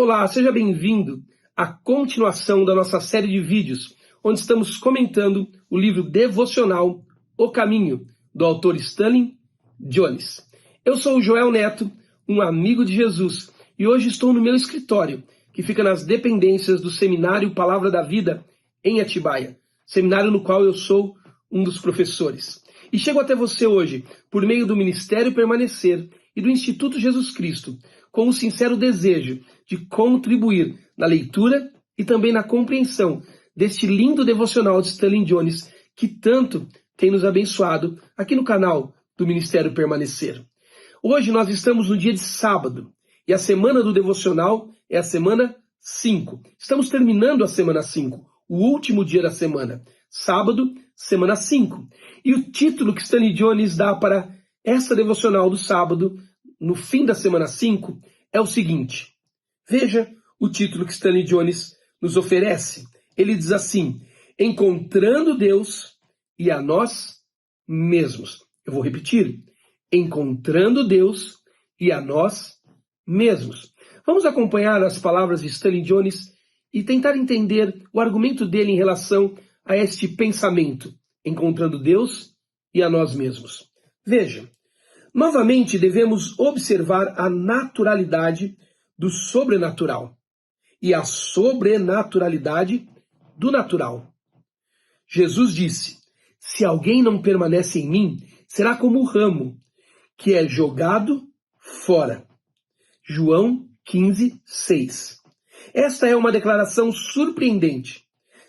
Olá, seja bem-vindo à continuação da nossa série de vídeos, onde estamos comentando o livro devocional O Caminho, do autor Stanley Jones. Eu sou o Joel Neto, um amigo de Jesus, e hoje estou no meu escritório, que fica nas dependências do Seminário Palavra da Vida, em Atibaia, seminário no qual eu sou um dos professores. E chego até você hoje por meio do Ministério Permanecer e do Instituto Jesus Cristo, com o sincero desejo de contribuir na leitura e também na compreensão deste lindo devocional de Stanley Jones, que tanto tem nos abençoado aqui no canal do Ministério Permanecer. Hoje nós estamos no dia de sábado, e a semana do devocional é a semana 5. Estamos terminando a semana 5, o último dia da semana. Sábado, semana 5. E o título que Stanley Jones dá para essa devocional do sábado, no fim da semana 5, é o seguinte. Veja o título que Stanley Jones nos oferece. Ele diz assim: Encontrando Deus e a nós mesmos. Eu vou repetir. Encontrando Deus e a nós mesmos. Vamos acompanhar as palavras de Stanley Jones e tentar entender o argumento dele em relação a este pensamento. Encontrando Deus e a nós mesmos. Veja, novamente devemos observar a naturalidade do sobrenatural e a sobrenaturalidade do natural. Jesus disse: se alguém não permanece em mim, será como o ramo que é jogado fora. João 15:6. Esta é uma declaração surpreendente.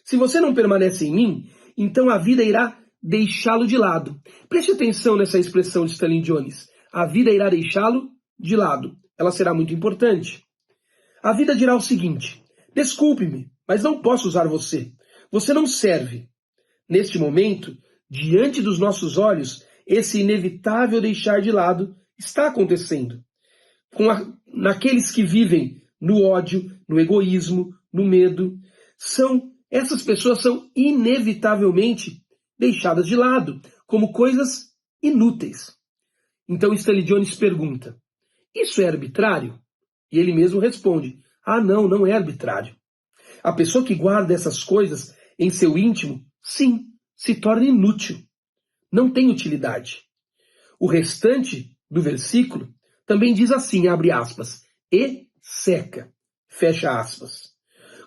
Se você não permanece em mim, então a vida irá deixá-lo de lado. Preste atenção nessa expressão de Stanley Jones. A vida irá deixá-lo de lado. Ela será muito importante. A vida dirá o seguinte: desculpe-me, mas não posso usar você. Você não serve. Neste momento, diante dos nossos olhos, esse inevitável deixar de lado está acontecendo. Naqueles que vivem no ódio, no egoísmo, no medo, essas pessoas são inevitavelmente deixadas de lado, como coisas inúteis. Então Stanley Jones pergunta: isso é arbitrário? E ele mesmo responde: não é arbitrário. A pessoa que guarda essas coisas em seu íntimo, sim, se torna inútil. Não tem utilidade. O restante do versículo também diz assim, abre aspas, e seca, fecha aspas.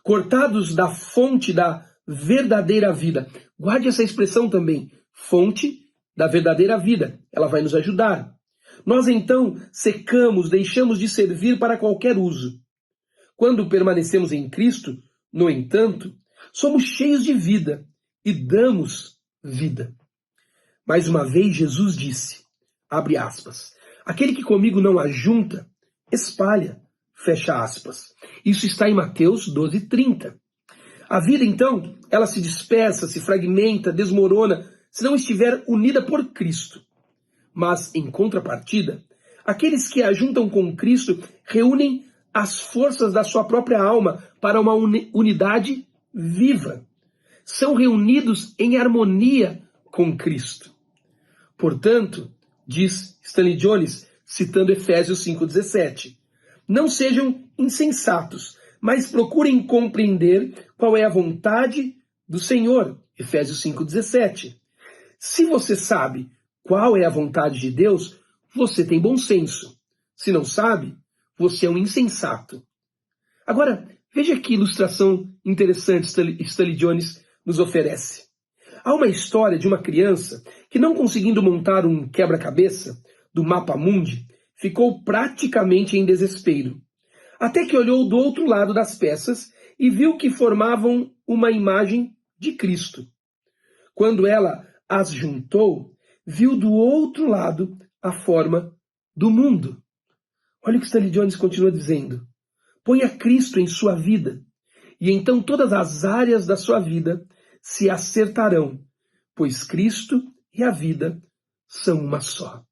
Cortados da fonte da verdadeira vida. Guarde essa expressão também, fonte da verdadeira vida. Ela vai nos ajudar. Nós então secamos, deixamos de servir para qualquer uso. Quando permanecemos em Cristo, no entanto, somos cheios de vida e damos vida. Mais uma vez Jesus disse, abre aspas, aquele que comigo não ajunta, espalha, fecha aspas. Isso está em Mateus 12:30. A vida, então, ela se dispersa, se fragmenta, desmorona, se não estiver unida por Cristo. Mas, em contrapartida, aqueles que ajuntam com Cristo reúnem as forças da sua própria alma para uma unidade viva. São reunidos em harmonia com Cristo. Portanto, diz Stanley Jones, citando Efésios 5:17, não sejam insensatos, mas procurem compreender qual é a vontade do Senhor. Efésios 5:17. Se você sabe qual é a vontade de Deus, você tem bom senso. Se não sabe, você é um insensato. Agora, veja que ilustração interessante Stanley Jones nos oferece. Há uma história de uma criança que, não conseguindo montar um quebra-cabeça do mapa mundi, ficou praticamente em desespero. Até que olhou do outro lado das peças e viu que formavam uma imagem de Cristo. Quando ela as juntou, viu do outro lado a forma do mundo. Olha o que Stanley Jones continua dizendo. Ponha Cristo em sua vida, e então todas as áreas da sua vida se acertarão, pois Cristo e a vida são uma só.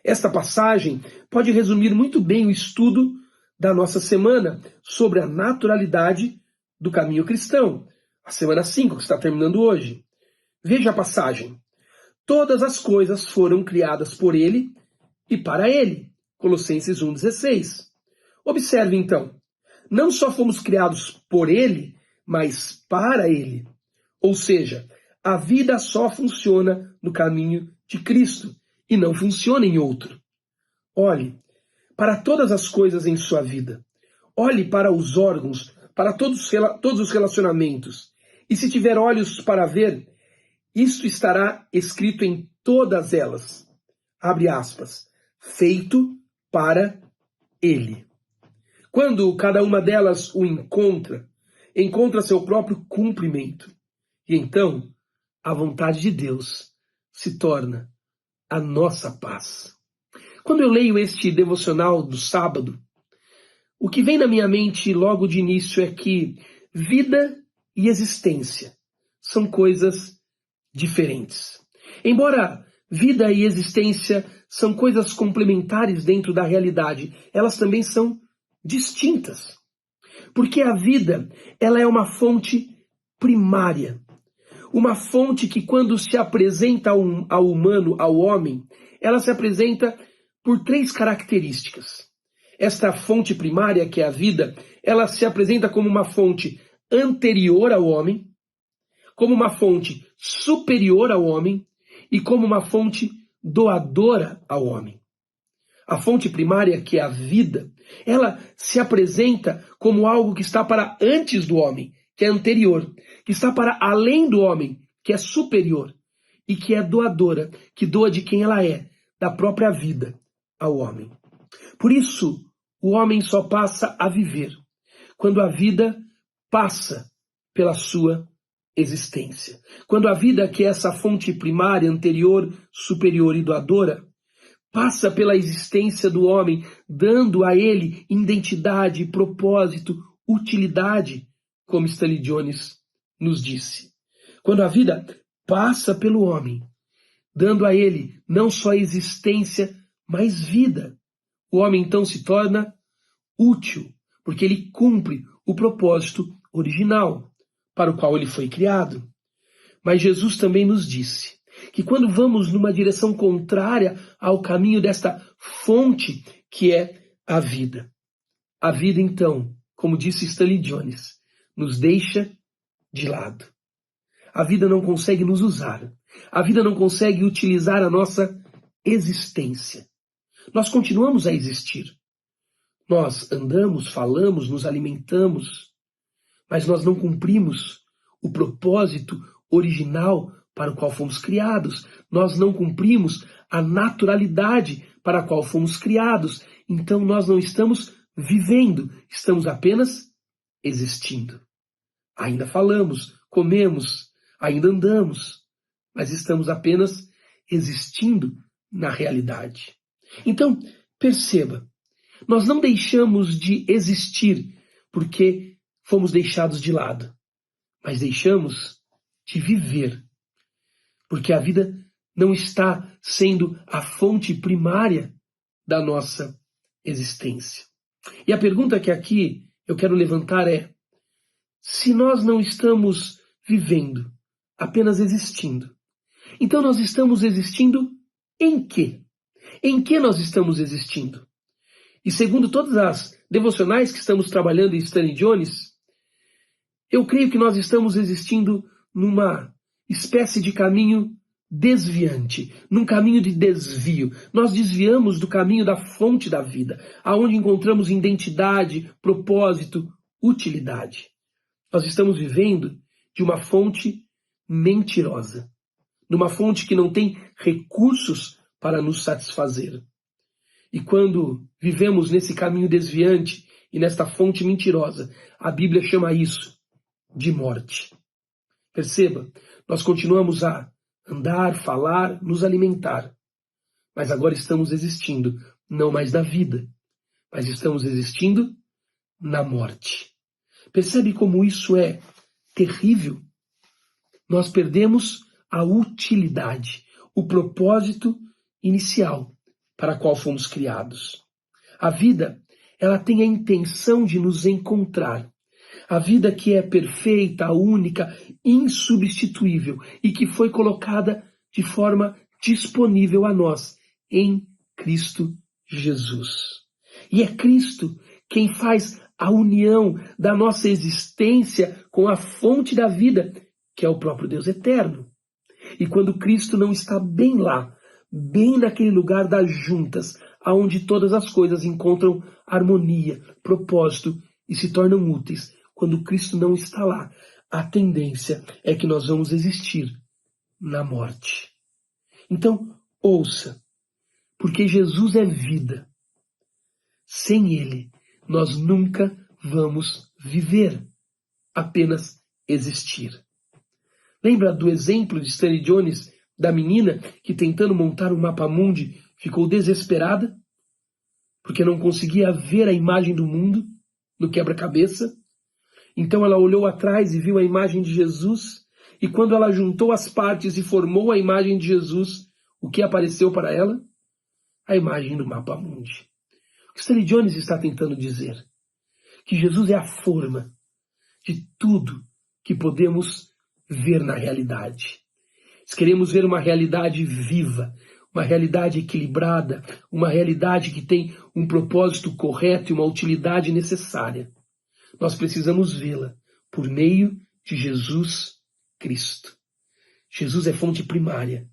Esta passagem pode resumir muito bem o estudo da nossa semana sobre a naturalidade do caminho cristão, a semana 5 que está terminando hoje. Veja a passagem. Todas as coisas foram criadas por ele e para ele. Colossenses 1:16. Observe então. não só fomos criados por Ele, mas para Ele. Ou seja, a vida só funciona no caminho de Cristo e não funciona em outro. Olhe para todas as coisas em sua vida. Olhe para os órgãos, para todos os relacionamentos. E se tiver olhos para ver, isto estará escrito em todas elas. Abre aspas. Feito para Ele. Quando cada uma delas o encontra seu próprio cumprimento. E então, a vontade de Deus se torna a nossa paz. Quando eu leio este devocional do sábado, o que vem na minha mente logo de início é que vida e existência são coisas diferentes. Embora vida e existência são coisas complementares dentro da realidade, elas também são distintas. Porque a vida, ela é uma fonte primária. Uma fonte que quando se apresenta ao humano, ao homem, ela se apresenta por 3 características. Esta fonte primária, que é a vida, ela se apresenta como uma fonte anterior ao homem, como uma fonte superior ao homem e como uma fonte doadora ao homem. A fonte primária, que é a vida, ela se apresenta como algo que está para antes do homem, que é anterior, que está para além do homem, que é superior, e que é doadora, que doa de quem ela é, da própria vida ao homem. Por isso, o homem só passa a viver quando a vida passa pela sua existência. Quando a vida, que é essa fonte primária, anterior, superior e doadora, passa pela existência do homem, dando a ele identidade, propósito, utilidade, como Stanley Jones nos disse. Quando a vida passa pelo homem, dando a ele não só existência, mas vida, o homem então se torna útil, porque ele cumpre o propósito original para o qual ele foi criado. Mas Jesus também nos disse que quando vamos numa direção contrária ao caminho desta fonte que é a vida então, como disse Stanley Jones, nos deixa de lado. A vida não consegue nos usar. A vida não consegue utilizar a nossa existência. Nós continuamos a existir. Nós andamos, falamos, nos alimentamos, mas nós não cumprimos o propósito original para o qual fomos criados. Nós não cumprimos a naturalidade para a qual fomos criados. Então nós não estamos vivendo, estamos apenas existindo. Ainda falamos, comemos, ainda andamos, mas estamos apenas existindo na realidade. Então, perceba, nós não deixamos de existir porque fomos deixados de lado, mas deixamos de viver, porque a vida não está sendo a fonte primária da nossa existência. E a pergunta que aqui eu quero levantar é: se nós não estamos vivendo, apenas existindo, então nós estamos existindo em quê? Em que nós estamos existindo? E segundo todas as devocionais que estamos trabalhando em Stanley Jones, eu creio que nós estamos existindo numa espécie de caminho desviante, num caminho de desvio. Nós desviamos do caminho da fonte da vida, aonde encontramos identidade, propósito, utilidade. Nós estamos vivendo de uma fonte mentirosa, numa fonte que não tem recursos para nos satisfazer. E quando vivemos nesse caminho desviante e nesta fonte mentirosa, a Bíblia chama isso de morte. Perceba, nós continuamos a andar, falar, nos alimentar, mas agora estamos existindo, não mais na vida, mas estamos existindo na morte. Percebe como isso é terrível? Nós perdemos a utilidade, o propósito inicial para a qual fomos criados. A vida, ela tem a intenção de nos encontrar. A vida que é perfeita, única, insubstituível e que foi colocada de forma disponível a nós em Cristo Jesus. E é Cristo quem faz a união da nossa existência com a fonte da vida, que é o próprio Deus eterno. E quando Cristo não está bem lá, bem naquele lugar das juntas, aonde todas as coisas encontram harmonia, propósito e se tornam úteis, quando Cristo não está lá, a tendência é que nós vamos existir na morte. Então, ouça, porque Jesus é vida. Sem Ele, nós nunca vamos viver, apenas existir. Lembra do exemplo de Stanley Jones, da menina que tentando montar um mapa-mundi ficou desesperada? Porque não conseguia ver a imagem do mundo no quebra-cabeça? Então ela olhou atrás e viu a imagem de Jesus, e quando ela juntou as partes e formou a imagem de Jesus, o que apareceu para ela? A imagem do mapa-mundi. O que Stanley Jones está tentando dizer? Que Jesus é a forma de tudo que podemos ver na realidade. Se queremos ver uma realidade viva, uma realidade equilibrada, uma realidade que tem um propósito correto e uma utilidade necessária, nós precisamos vê-la por meio de Jesus Cristo. Jesus é fonte primária,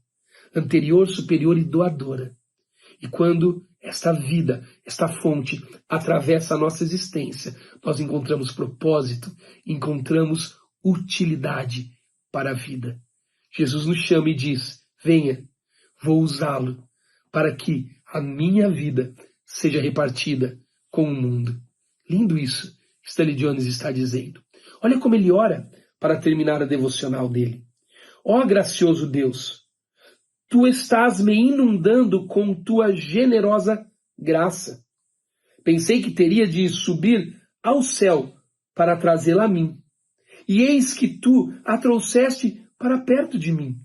anterior, superior e doadora. E quando esta vida, esta fonte atravessa a nossa existência, nós encontramos propósito, encontramos utilidade para a vida. Jesus nos chama e diz: venha, vou usá-lo para que a minha vida seja repartida com o mundo. Lindo isso que Stanley Jones está dizendo. Olha como ele ora para terminar a devocional dele. Ó gracioso Deus, tu estás me inundando com tua generosa graça. Pensei que teria de subir ao céu para trazê-la a mim. E eis que tu a trouxeste para perto de mim.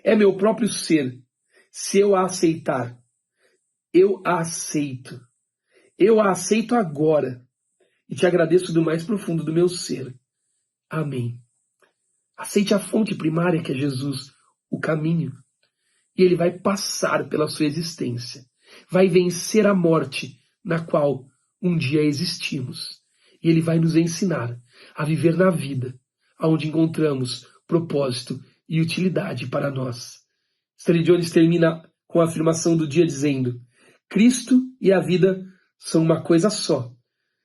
É meu próprio ser. Se eu a aceitar, eu a aceito. Eu a aceito agora. E te agradeço do mais profundo do meu ser. Amém. Aceite a fonte primária que é Jesus, o caminho. E ele vai passar pela sua existência. Vai vencer a morte na qual um dia existimos. E ele vai nos ensinar a viver na vida, onde encontramos propósito e utilidade para nós. Stanley Jones termina com a afirmação do dia dizendo: Cristo e a vida são uma coisa só.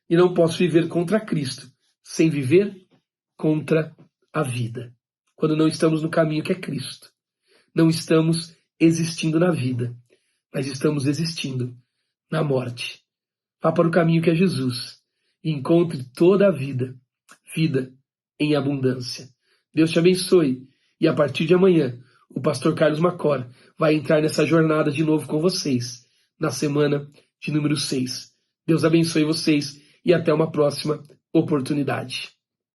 E não posso viver contra Cristo sem viver contra a vida. Quando não estamos no caminho que é Cristo, não estamos existindo na vida, mas estamos existindo na morte. Vá para o caminho que é Jesus e encontre toda a vida, vida em abundância. Deus te abençoe e a partir de amanhã o pastor Carlos Macor vai entrar nessa jornada de novo com vocês, na semana de número 6. Deus abençoe vocês e até uma próxima oportunidade.